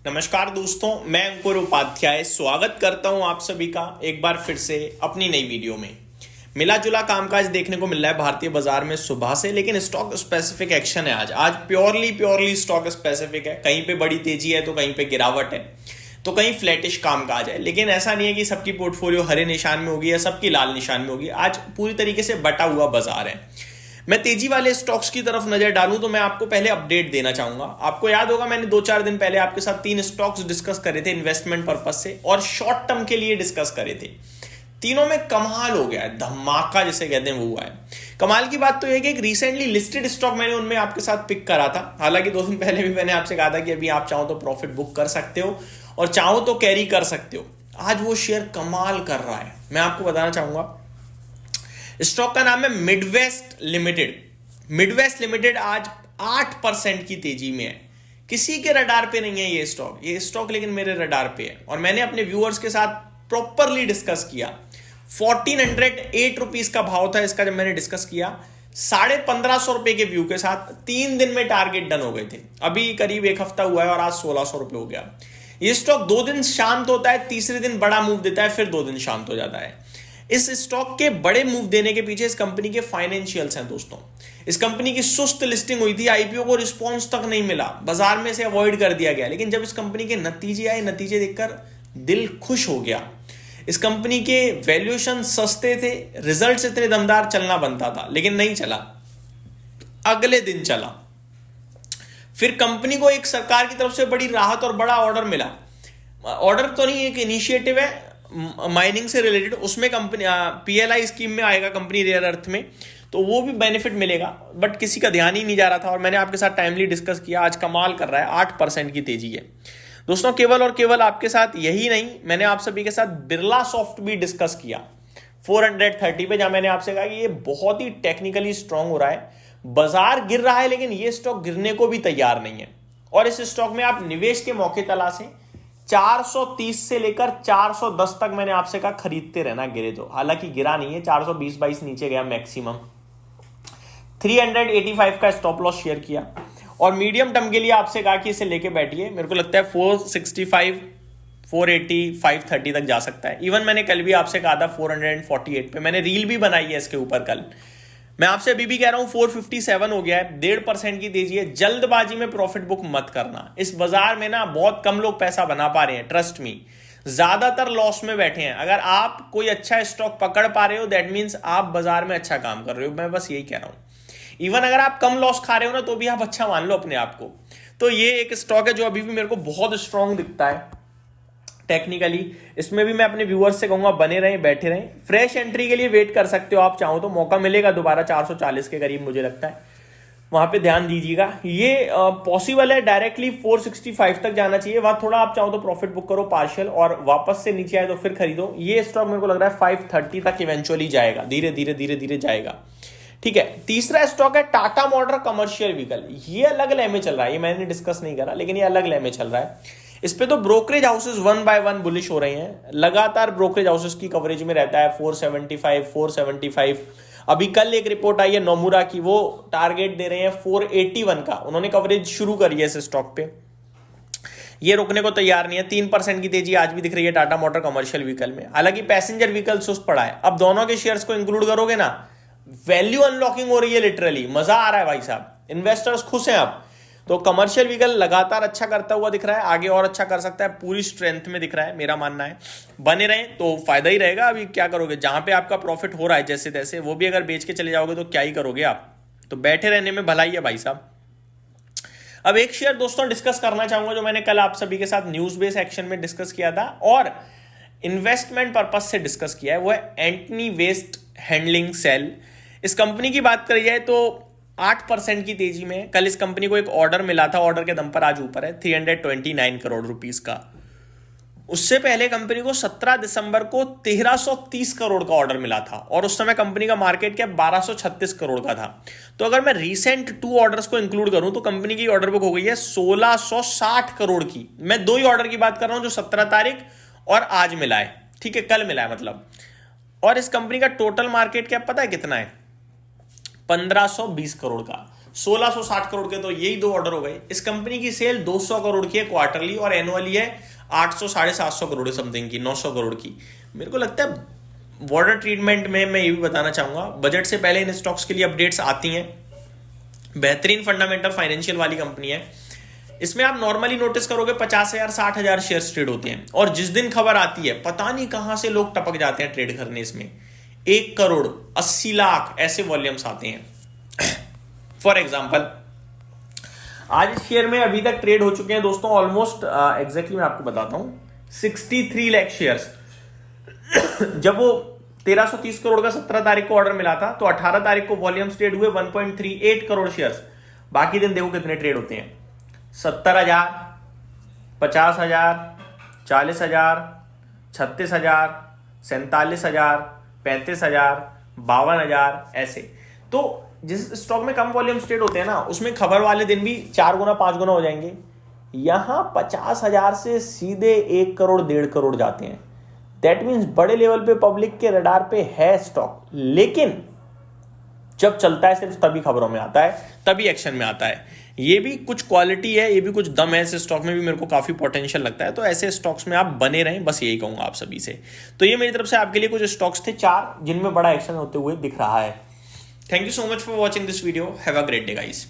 नमस्कार दोस्तों, मैं अंकुर उपाध्याय स्वागत करता हूं आप सभी का एक बार फिर से अपनी नई वीडियो में। मिला जुला कामकाज देखने को मिल रहा है भारतीय बाजार में सुबह से, लेकिन स्टॉक स्पेसिफिक एक्शन है। आज प्योरली स्टॉक स्पेसिफिक है। कहीं पे बड़ी तेजी है तो कहीं पे गिरावट है, तो कहीं फ्लैटिश कामकाज है। लेकिन ऐसा नहीं है कि सबकी पोर्टफोलियो हरे निशान में होगी या सबकी लाल निशान में होगी। आज पूरी तरीके से बटा हुआ बाजार है। मैं तेजी वाले स्टॉक्स की तरफ नजर डालूं तो मैं आपको पहले अपडेट देना चाहूंगा। आपको याद होगा मैंने 2-4 दिन पहले आपके साथ 3 स्टॉक्स डिस्कस करे थे इन्वेस्टमेंट पर्पस से और शॉर्ट टर्म के लिए डिस्कस करे थे। तीनों में कमाल हो गया है, धमाका जिसे कहते हैं वो हुआ है। कमाल की बात तो यह कि एक रिसेंटली लिस्टेड स्टॉक मैंने उनमें आपके साथ पिक करा था। हालांकि 2 दिन पहले भी मैंने आपसे कहा था कि अभी आप चाहो तो प्रॉफिट बुक कर सकते हो और चाहो तो कैरी कर सकते हो। आज वो शेयर कमाल कर रहा है। मैं आपको बताना चाहूंगा, स्टॉक का नाम है मिडवेस्ट लिमिटेड। मिडवेस्ट लिमिटेड आज 8% की तेजी में है। किसी के रडार पे नहीं है ये स्टॉक लेकिन मेरे रडार पे है और मैंने अपने व्यूअर्स के साथ प्रॉपरली डिस्कस किया। 1408 रुपीज का भाव था इसका जब मैंने डिस्कस किया। 1550 रुपए के व्यू के साथ 3 दिन में टारगेट डन हो गए थे। अभी करीब 1 हफ्ता हुआ है और आज 1600 रुपए हो गया। ये स्टॉक 2 दिन शांत होता है, तीसरे दिन बड़ा मूव देता है, फिर 2 दिन शांत हो जाता है। इस स्टॉक के बड़े मूव देने के पीछे इस कंपनी के फाइनेंशियल्स हैं दोस्तों। इस कंपनी की सुस्त लिस्टिंग हुई थी, आईपीओ को रिस्पांस तक नहीं मिला, बाजार में से अवॉइड कर दिया गया। लेकिन जब इस कंपनी के नतीजे आए, नतीजे देखकर दिल खुश हो गया। इस कंपनी के वैल्यूएशन सस्ते थे, रिजल्ट्स इतने दमदार, चलना बनता था लेकिन नहीं चला। अगले दिन चला। फिर कंपनी को एक सरकार की तरफ से बड़ी राहत और बड़ा ऑर्डर मिला। ऑर्डर तो नहीं, एक इनिशिएटिव है माइनिंग से रिलेटेड, उसमें कंपनी पीएलआई स्कीम में आएगा कंपनी रेयर अर्थ में, तो वो भी बेनिफिट मिलेगा। बट किसी का ध्यान ही नहीं जा रहा था और मैंने आपके साथ टाइमली डिस्कस किया। आज कमाल कर रहा है, 8% की तेजी है दोस्तों। केवल और केवल आपके साथ यही नहीं, मैंने आप सभी के साथ बिरला सॉफ्ट भी डिस्कस किया 430 पे, जहां मैंने आपसे कहा कि ये बहुत ही टेक्निकली स्ट्रांग हो रहा है। बाजार गिर रहा है लेकिन ये स्टॉक गिरने को भी तैयार नहीं है और इस स्टॉक में आप निवेश के मौके तलाशें। 430 से लेकर 410 तक मैंने आपसे कहा खरीदते रहना गिरे तो। हालांकि गिरा नहीं है, 420-22 नीचे गया मैक्सिमम। 385 का स्टॉप लॉस शेयर किया और मीडियम टर्म के लिए आपसे कहा कि इसे लेके बैठिए। मेरे को लगता है 465, 480, 530 तक जा सकता है। इवन मैंने कल भी आपसे कहा था 448 पे, मैंने रील भी बनाई है इसके ऊपर कल। मैं आपसे अभी भी कह रहा हूं 457 हो गया है, 1.5% की तेजी है। जल्दबाजी में प्रॉफिट बुक मत करना। इस बाजार में ना बहुत कम लोग पैसा बना पा रहे हैं, ट्रस्ट मी। ज्यादातर लॉस में बैठे हैं। अगर आप कोई अच्छा स्टॉक पकड़ पा रहे हो दैट मीन्स आप बाजार में अच्छा काम कर रहे हो। मैं बस यही कह रहा हूं। इवन अगर आप कम लॉस खा रहे हो ना तो भी आप अच्छा मान लो अपने आप को। तो ये एक स्टॉक है जो अभी भी मेरे को बहुत स्ट्रांग दिखता है टेक्निकली। इसमें भी मैं अपने व्यूअर्स से कहूंगा बने रहें, बैठे रहें। फ्रेश एंट्री के लिए वेट कर सकते हो आप, चाहो तो मौका मिलेगा दोबारा 440 के करीब, मुझे लगता है वहां पे ध्यान दीजिएगा। ये पॉसिबल है डायरेक्टली 465 तक जाना चाहिए, वहां थोड़ा आप चाहो तो प्रॉफिट बुक करो पार्शियल और वापस से नीचे आए तो फिर खरीदो। ये स्टॉक मेरे को लग रहा है 530 तक इवेंचुअली जाएगा, धीरे धीरे जाएगा। ठीक है। तीसरा स्टॉक है टाटा मोटर कमर्शियल व्हीकल। ये अलग लय में चल रहा है, ये मैंने डिस्कस नहीं करा लेकिन ये अलग लय में चल रहा है। इस पे तो ब्रोकरेज हाउसेस 1 by 1 बुलिश हो रहे हैं। लगातार ब्रोकरेज हाउसेस की कवरेज में रहता है 475। अभी कल एक रिपोर्ट आई है नोमुरा की, वो टारगेट दे रहे हैं 481 का। उन्होंने कवरेज शुरू करी है इस स्टॉक पे, ये रुकने को तैयार नहीं है। 3% की तेजी आज भी दिख रही है टाटा मोटर कमर्शियल व्हीकल में। हालांकि पैसेंजर व्हीकल सुस्त पड़ा है। अब दोनों के शेयर्स को इंक्लूड करोगे ना, वैल्यू अनलॉकिंग हो रही है लिटरली। मजा आ रहा है भाई साहब, इन्वेस्टर्स खुश हैं अब। तो कमर्शियल व्हीकल लगातार अच्छा करता हुआ दिख रहा है, आगे और अच्छा कर सकता है, पूरी स्ट्रेंथ में दिख रहा है, मेरा मानना है। बने रहें तो फायदा ही रहेगा। अभी क्या करोगे, जहां पे आपका प्रॉफिट हो रहा है जैसे तैसे, वो भी अगर बेच के चले जाओगे तो क्या ही करोगे आप। तो बैठे रहने में भलाई है भाई साहब। अब एक शेयर दोस्तों डिस्कस करना चाहूंगा जो मैंने कल आप सभी के साथ न्यूज बेस एक्शन में डिस्कस किया था और इन्वेस्टमेंट पर्पज से डिस्कस किया है, वो है एंटनी वेस्ट हैंडलिंग सेल। इस कंपनी की बात करी जाए तो 8% की तेजी में कल इस कंपनी को एक ऑर्डर मिला था। ऑर्डर के दम पर आज ऊपर है 329 करोड़ रुपीस का। उससे पहले कंपनी को 17 दिसंबर को 1330 करोड़ का ऑर्डर मिला था और उस समय कंपनी का मार्केट कैप 1236 करोड़ का था। तो अगर मैं रिसेंट 2 ऑर्डर्स को इंक्लूड करूं तो कंपनी की ऑर्डर बुक हो गई है 1660 करोड़ की। मैं 2 ही ऑर्डर की बात कर रहा हूं जो 17 तारीख और आज मिला है, ठीक है, कल मिला है मतलब। और इस कंपनी का टोटल मार्केट कैप पता है कितना है? 1520 करोड़ का। 1660 करोड़ के, तो यही 2 ऑर्डर हो गए। इस कंपनी की सेल 200 करोड़ की है क्वार्टरली, और एनुअली है 800 750 करोड़ समथिंग की, 900 करोड़ की। मेरे को लगता है वाटर ट्रीटमेंट में मैं ये भी बताना चाहूंगा, बजट से पहले इन स्टॉक्स के लिए अपडेट्स आती हैं। बेहतरीन फंडामेंटल फाइनेंशियल वाली कंपनी है। इसमें आप नॉर्मली नोटिस करोगे 50,000 60,000 शेयर्स ट्रेड होते हैं, और जिस दिन खबर आती है पता नहीं कहां से लोग टपक जाते हैं ट्रेड करने। इसमें 1 करोड़ 80 लाख ऐसे वॉल्यूम्स आते हैं। फॉर एग्जाम्पल आज इस शेयर में अभी तक ट्रेड हो चुके हैं दोस्तों ऑलमोस्ट एग्जैक्टली मैं आपको बताता हूं 63 लाख शेयर्स। जब वो 1330 करोड़ का 17 तारीख को ऑर्डर मिला था, तो 18 तारीख को वॉल्यूम्स ट्रेड हुए 1.38 करोड़ शेयर्स। बाकी दिन देखो कितने ट्रेड होते हैं, 70,000, 50,000, 40,000, 36,000, 47,000, 35,000, 52,000 ऐसे। तो जिस स्टॉक में कम वॉल्यूम्स ट्रेड होते हैं ना, उसमें खबर वाले दिन भी 4 गुना 5 गुना हो जाएंगे। यहां 50,000 से सीधे 1 करोड़ 1.5 करोड़ जाते हैं। दैट मीन्स बड़े लेवल पे पब्लिक के रडार पे है स्टॉक, लेकिन जब चलता है सिर्फ तभी खबरों में आता है, तभी एक्शन में आता है। ये भी कुछ क्वालिटी है, ये भी कुछ दम है। इस स्टॉक में भी मेरे को काफी पोटेंशियल लगता है, तो ऐसे स्टॉक्स में आप बने रहें, बस यही कहूंगा आप सभी से। तो ये मेरी तरफ से आपके लिए कुछ स्टॉक्स थे 4 जिनमें बड़ा एक्शन होते हुए दिख रहा है। Thank you so much for watching this video. Have a great day guys.